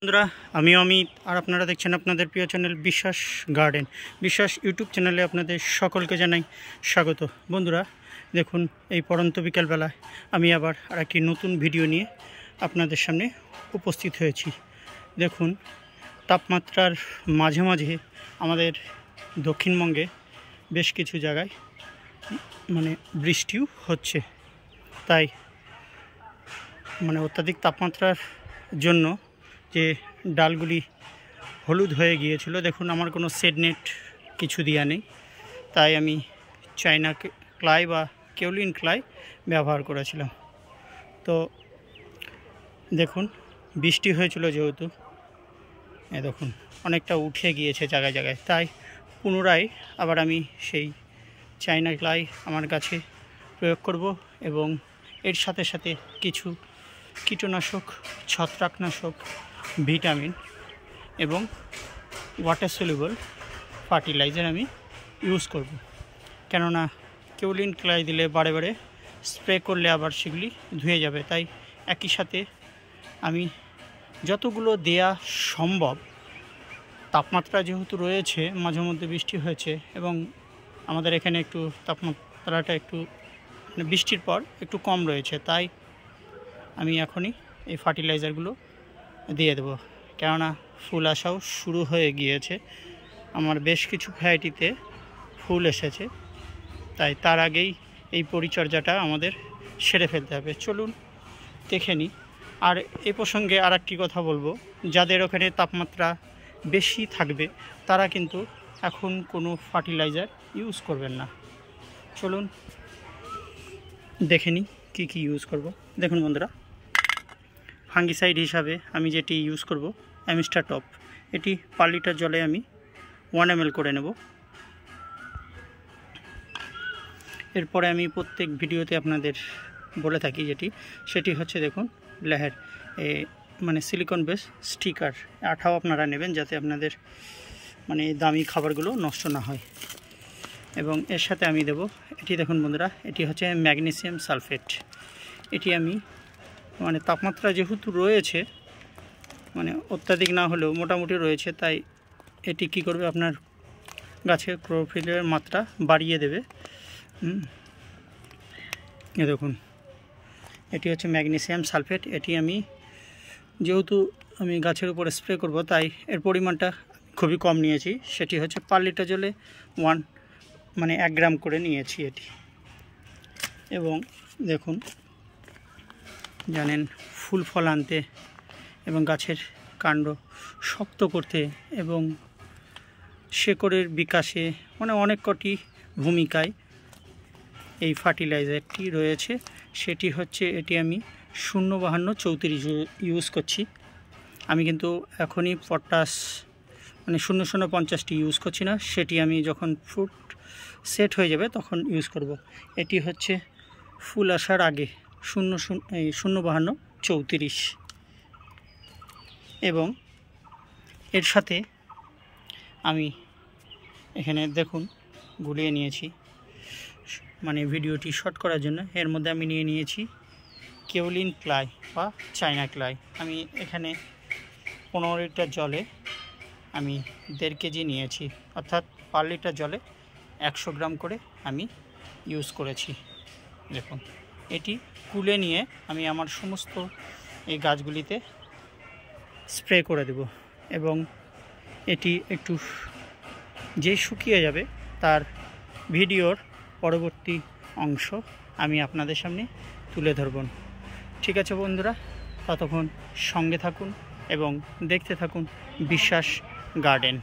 বন্ধুরা, আমি অমিত আর আপনারা দেখছেন আপনাদের প্রিয় চ্যানেল বিশ্বাস গার্ডেন। বিশ্বাস ইউটিউব চ্যানেলে আপনাদের সকলকে জানাই স্বাগত। বন্ধুরা দেখুন, এই পড়ন্ত বিকালবেলায় আমি আবার একটি নতুন ভিডিও নিয়ে আপনাদের সামনে উপস্থিত হয়েছি। দেখুন, তাপমাত্রার মাঝে মাঝে আমাদের দক্ষিণবঙ্গে বেশ কিছু জায়গায় বৃষ্টিও হচ্ছে। তাই অত্যাধিক তাপমাত্রার জন্য যে ডালগুলি হলুদ হয়ে গিয়েছিল, দেখুন আমার কোনো শেড নেট কিছু দেওয়া নেই, তাই আমি চায়না ক্লাই বা কেওলিন ক্লাই ব্যবহার করেছিলাম। তো দেখুন, বৃষ্টি হয়েছিল যেহেতু দেখুন অনেকটা উঠে গিয়েছে জায়গায় জায়গায়, তাই পুনরায় আবার আমি সেই চায়না ক্লাই আমার গাছে প্রয়োগ করব এবং এর সাথে সাথে কিছু কীটনাশক, ছত্রাকনাশক, ভিটামিন এবং ওয়াটার সলিউবল ফার্টিলাইজার আমি ইউজ করব। কেননা কেওলিন ক্লাই দিলে বারে বারে স্প্রে করলে আবার সেগুলি ধুয়ে যাবে, তাই একই সাথে আমি যতগুলো দেয়া সম্ভব, তাপমাত্রা যেহেতু রয়েছে, মাঝে মধ্যে বৃষ্টি হয়েছে এবং আমাদের এখানে একটু তাপমাত্রাটা একটু বৃষ্টির পর একটু কম রয়েছে, তাই আমি এখনই এই ফার্টিলাইজারগুলো দিয়ে দেবো। কেননা ফুল আসাও শুরু হয়ে গিয়েছে, আমার বেশ কিছু ভ্যারাইটিতে ফুল এসেছে, তাই তার আগেই এই পরিচর্যাটা আমাদের সেরে ফেলতে হবে। চলুন দেখে নিই। আর এ প্রসঙ্গে আর একটি কথা বলবো, যাদের ওখানে তাপমাত্রা বেশি থাকবে তারা কিন্তু এখন কোনো ফার্টিলাইজার ইউজ করবেন না। চলুন দেখে নিই কী কী ইউজ করব। দেখুন বন্ধুরা, ফাঙ্গিসাইড হিসাবে আমি যেটি ইউজ করব অ্যামিস্টার টপ। এটি পার লিটার জলে আমি 1 ml করে নেব। এরপরে আমি প্রত্যেক ভিডিওতে আপনাদের বলে থাকি সেটি হচ্ছে দেখুন লেহার সিলিকন বেস স্টিকার। আঠাও আপনারা নেবেন যাতে আপনাদের দামি খাবারগুলো নষ্ট না হয়। এবং এর সাথে আমি দেব এটি, দেখুন বন্ধুরা, এটি হচ্ছে ম্যাগনেসিয়াম সালফেট। এটি আমি তাপমাত্রা যেহেতু রয়েছে, অত্যাধিক না হলেও মোটামুটি রয়েছে, তাই এটি কি করবে, আপনার গাছে ক্লোরোফিলের মাত্রা বাড়িয়ে দেবে। এ দেখুন, এটি হচ্ছে ম্যাগনেসিয়াম সালফেট। এটি আমি যেহেতু গাছের উপরে স্প্রে করব, তাই এর পরিমাণটা খুবই কম নিয়েছি। সেটি হচ্ছে পার লিটার জলে 1 গ্রাম করে নিয়েছি এটি। এবং দেখুন, জানেন ফুল ফল আনতে এবং গাছের কাণ্ড শক্ত করতে এবং শেকড়ের বিকাশে অনেক কটি ভূমিকায় এই ফার্টিলাইজারটি রয়েছে। সেটি হচ্ছে, এটি আমি 05234 ইউজ করছি। আমি কিন্তু এখনই পটাশ 0050টি ইউজ করছি না, সেটি আমি যখন ফ্রুট সেট হয়ে যাবে তখন ইউজ করব। এটি হচ্ছে ফুল আসার আগে 05234। এবং এর সাথে আমি এখানে দেখুন গুলিয়ে নিয়েছি, ভিডিওটি শর্ট করার জন্য। এর মধ্যে আমি নিয়ে নিয়েছি কেওলিন ক্লাই বা চায়না ক্লাই। আমি এখানে 15 লিটার জলে আমি 1.5 কেজি নিয়েছি, অর্থাৎ পার লিটার জলে 100 গ্রাম করে আমি ইউজ করেছি। দেখুন, এটি কুলে নিয়ে আমি আমার সমস্ত এই গাছগুলিতে স্প্রে করে দেব এবং এটি একটু যেই শুকিয়ে যাবে তার ভিডিওর পরবর্তী অংশ আমি আপনাদের সামনে তুলে ধরব। ঠিক আছে বন্ধুরা, ততক্ষণ সঙ্গে থাকুন এবং দেখতে থাকুন বিশ্বাস গার্ডেন।